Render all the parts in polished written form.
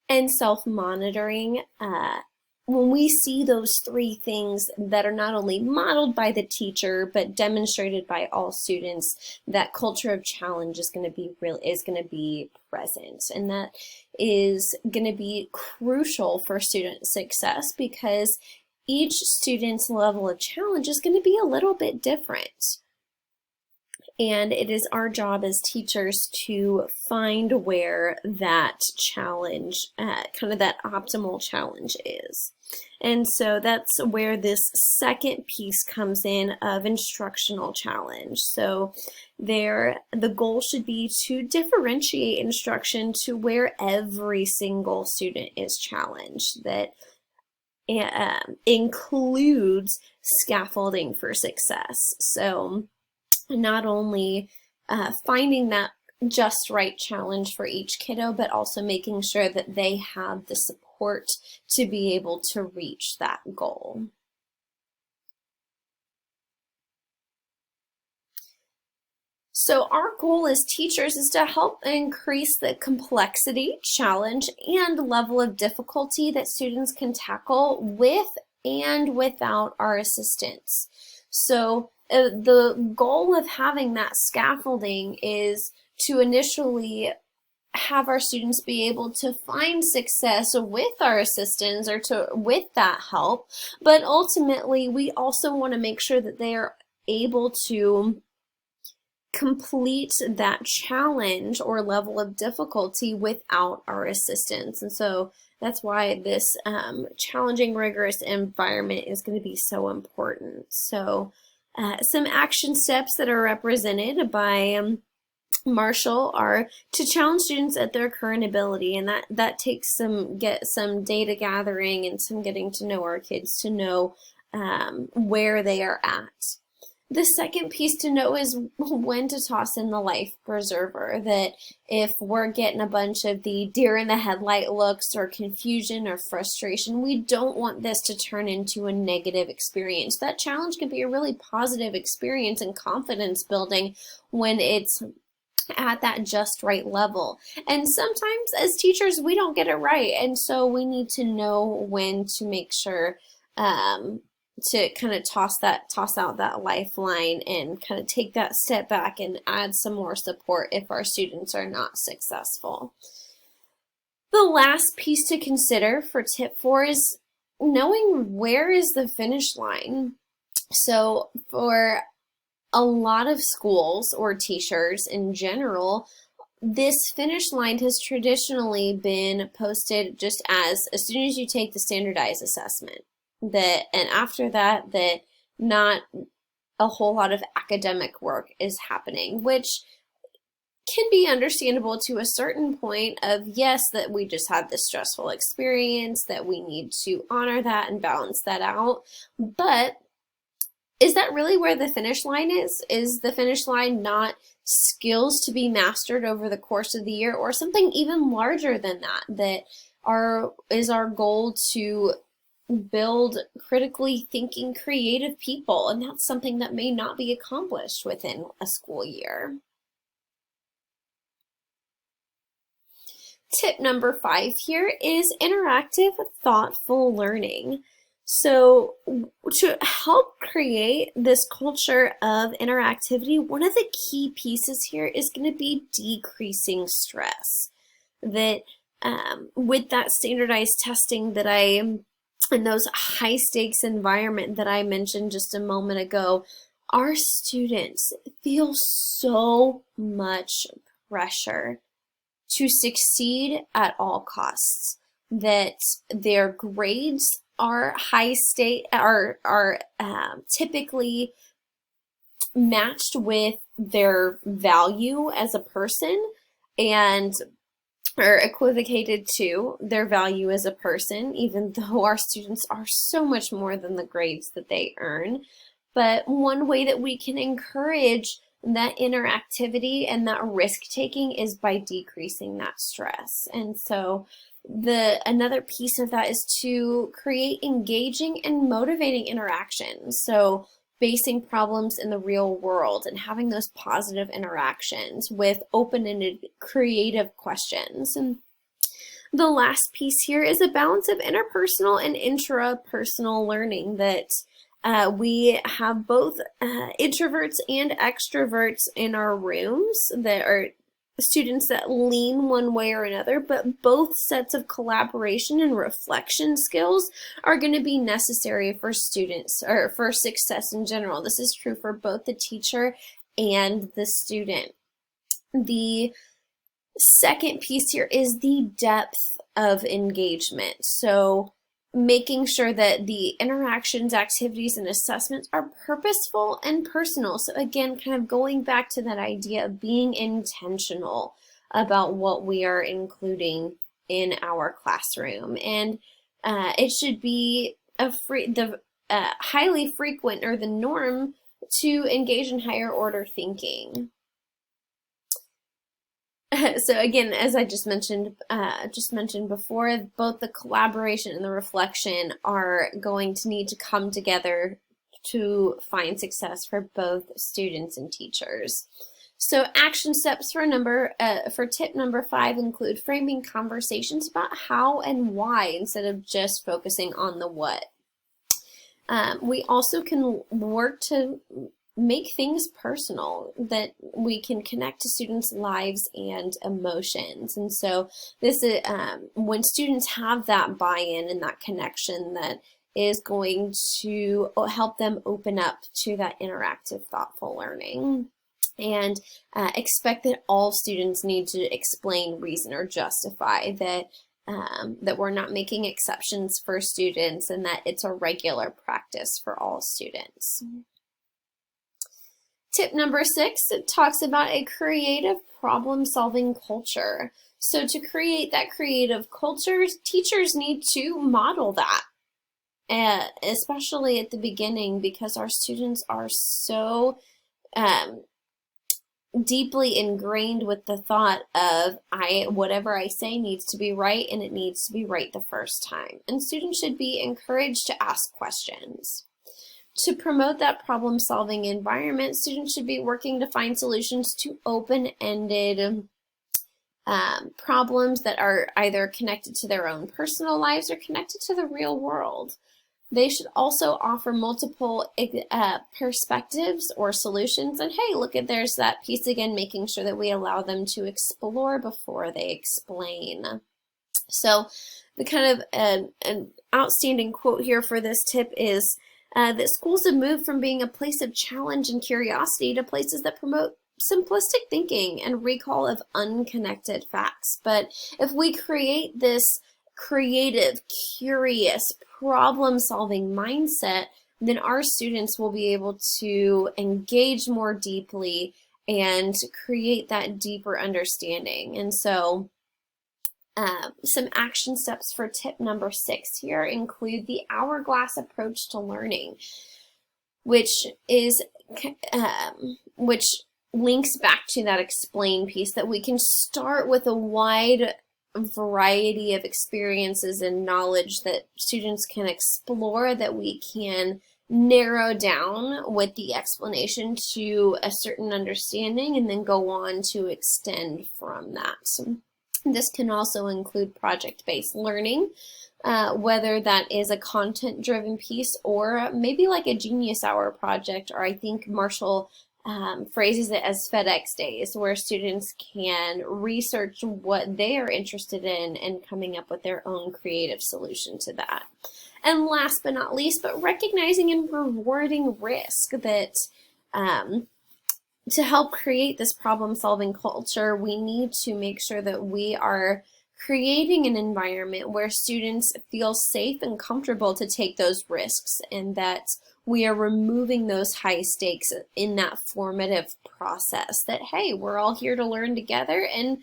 and self-monitoring. When we see those three things that are not only modeled by the teacher but demonstrated by all students, that culture of challenge is going to be present, and that is going to be crucial for student success because each student's level of challenge is going to be a little bit different. And it is our job as teachers to find where that challenge, kind of that optimal challenge is. And so that's where this second piece comes in of instructional challenge. So the goal should be to differentiate instruction to where every single student is challenged, that includes scaffolding for success. So not only finding that just right challenge for each kiddo, but also making sure that they have the support to be able to reach that goal. So our goal as teachers is to help increase the complexity, challenge, and level of difficulty that students can tackle with and without our assistance. So the goal of having that scaffolding is to initially have our students be able to find success with our assistance or with that help, but ultimately we also want to make sure that they are able to complete that challenge or level of difficulty without our assistance. And so that's why this challenging, rigorous environment is going to be so important. So some action steps that are represented by Marshall are to challenge students at their current ability, and that takes some data gathering and some getting to know our kids to know where they are at. The second piece to know is when to toss in the life preserver, that if we're getting a bunch of the deer in the headlight looks or confusion or frustration, we don't want this to turn into a negative experience. That challenge can be a really positive experience and confidence building when it's at that just right level. And sometimes as teachers, we don't get it right. And so we need to know when to make sure to kind of toss out that lifeline and kind of take that step back and add some more support if our students are not successful. The last piece to consider for tip 4 is knowing where is the finish line. So for a lot of schools or teachers in general, this finish line has traditionally been posted just as soon as you take the standardized assessment. And after that, not a whole lot of academic work is happening, which can be understandable to a certain point of, yes, that we just had this stressful experience, that we need to honor that and balance that out. But is that really where the finish line is? Is the finish line not skills to be mastered over the course of the year, or something even larger than that, is our goal to build critically thinking, creative people, and that's something that may not be accomplished within a school year. Tip number 5 here is interactive, thoughtful learning. So to help create this culture of interactivity, one of the key pieces here is going to be decreasing stress. That with that standardized testing in those high stakes environment that I mentioned just a moment ago, our students feel so much pressure to succeed at all costs, that their grades are typically matched with their value as a person, and are equivocated to their value as a person, even though our students are so much more than the grades that they earn. But one way that we can encourage that interactivity and that risk-taking is by decreasing that stress. And so another piece of that is to create engaging and motivating interactions. So facing problems in the real world and having those positive interactions with open-ended creative questions. And The last piece here is a balance of interpersonal and intrapersonal learning, that we have both introverts and extroverts in our rooms, that are students that lean one way or another, but both sets of collaboration and reflection skills are going to be necessary for students, or for success in general. This is true for both the teacher and the student. The second piece here is the depth of engagement. So making sure that the interactions, activities, and assessments are purposeful and personal. So again, kind of going back to that idea of being intentional about what we are including in our classroom. And it should be highly frequent, or the norm, to engage in higher order thinking. So again, as I just mentioned before, both the collaboration and the reflection are going to need to come together to find success for both students and teachers. So action steps for tip number 5 include framing conversations about how and why instead of just focusing on the what. We also can work to make things personal, that we can connect to students' lives and emotions. And so this is when students have that buy-in and that connection, that is going to help them open up to that interactive, thoughtful learning. And expect that all students need to explain, reason, or justify that that we're not making exceptions for students, and that it's a regular practice for all students. Tip number 6, it talks about a creative problem-solving culture. So to create that creative culture, teachers need to model that, especially at the beginning, because our students are so deeply ingrained with the thought of whatever I say needs to be right, and it needs to be right the first time. And students should be encouraged to ask questions. To promote that problem-solving environment, students should be working to find solutions to open-ended problems that are either connected to their own personal lives or connected to the real world. They should also offer multiple perspectives or solutions. And hey, look, there's that piece again, making sure that we allow them to explore before they explain. So the kind of an outstanding quote here for this tip is that schools have moved from being a place of challenge and curiosity to places that promote simplistic thinking and recall of unconnected facts. But if we create this creative, curious, problem-solving mindset, then our students will be able to engage more deeply and create that deeper understanding. And so some action steps for tip number 6 here include the hourglass approach to learning, which links back to that explain piece, that we can start with a wide variety of experiences and knowledge that students can explore, that we can narrow down with the explanation to a certain understanding, and then go on to extend from that. So this can also include project-based learning, whether that is a content-driven piece or maybe like a Genius Hour project, or I think Marshall phrases it as FedEx Days, where students can research what they are interested in and coming up with their own creative solution to that. And last but not least, but recognizing and rewarding risk, that to help create this problem-solving culture, we need to make sure that we are creating an environment where students feel safe and comfortable to take those risks, and that we are removing those high stakes in that formative process, that, hey, we're all here to learn together, and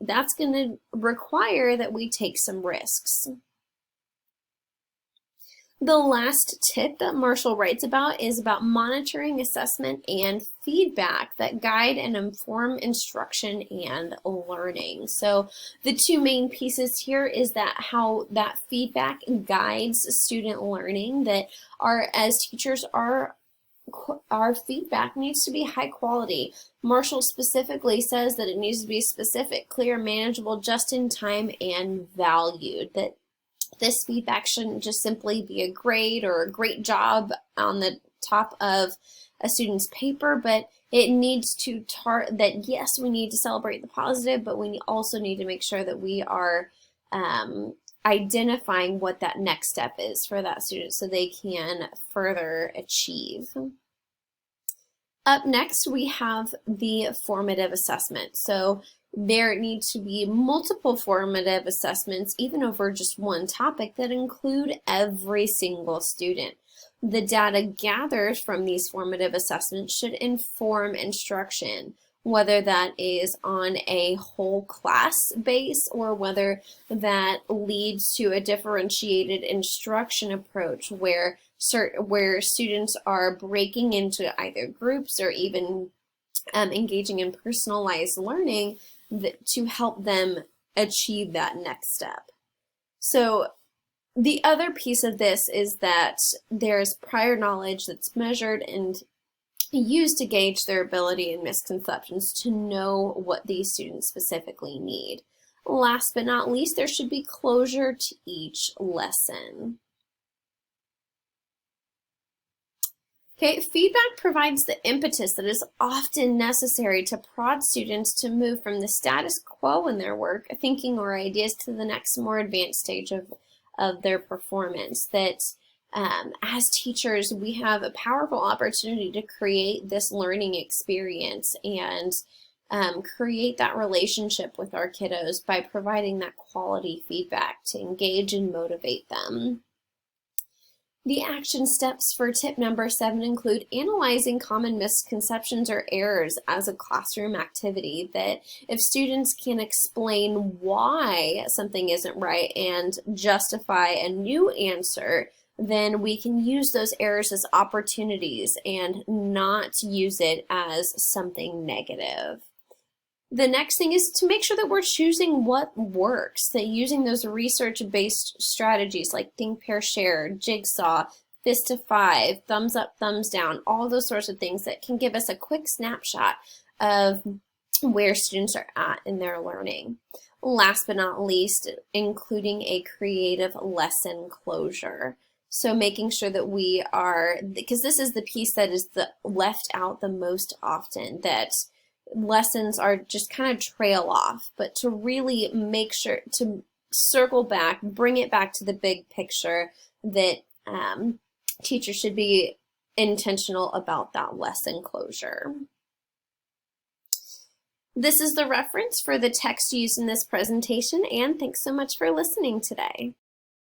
that's going to require that we take some risks. The last tip that Marshall writes about is about monitoring, assessment, and feedback that guide and inform instruction and learning. So the two main pieces here is that how that feedback guides student learning, that as teachers are our feedback needs to be high quality. Marshall specifically says that it needs to be specific, clear, manageable, just in time, and valued. That this feedback shouldn't just simply be a grade or a great job on the top of a student's paper, but it needs to that yes, we need to celebrate the positive, but we also need to make sure that we are identifying what that next step is for that student so they can further achieve. Up next, we have the formative assessment. So there need to be multiple formative assessments, even over just one topic, that include every single student. The data gathered from these formative assessments should inform instruction, whether that is on a whole class base or whether that leads to a differentiated instruction approach where students are breaking into either groups or even engaging in personalized learning to help them achieve that next step. So the other piece of this is that there's prior knowledge that's measured and used to gauge their ability and misconceptions to know what these students specifically need. Last but not least, there should be closure to each lesson. Okay, feedback provides the impetus that is often necessary to prod students to move from the status quo in their work, thinking, or ideas to the next more advanced stage of their performance. That as teachers, we have a powerful opportunity to create this learning experience and create that relationship with our kiddos by providing that quality feedback to engage and motivate them. The action steps for tip number 7 include analyzing common misconceptions or errors as a classroom activity. That if students can explain why something isn't right and justify a new answer, then we can use those errors as opportunities and not use it as something negative. The next thing is to make sure that we're choosing what works, that using those research-based strategies like think, pair, share, jigsaw, fist to 5, thumbs up, thumbs down, all those sorts of things that can give us a quick snapshot of where students are at in their learning. Last but not least, including a creative lesson closure. So making sure that we are, because this is the piece that is left out the most often, that lessons are just kind of trail off, but to really make sure to circle back, bring it back to the big picture, that teachers should be intentional about that lesson closure. This is the reference for the text used in this presentation, and thanks so much for listening today.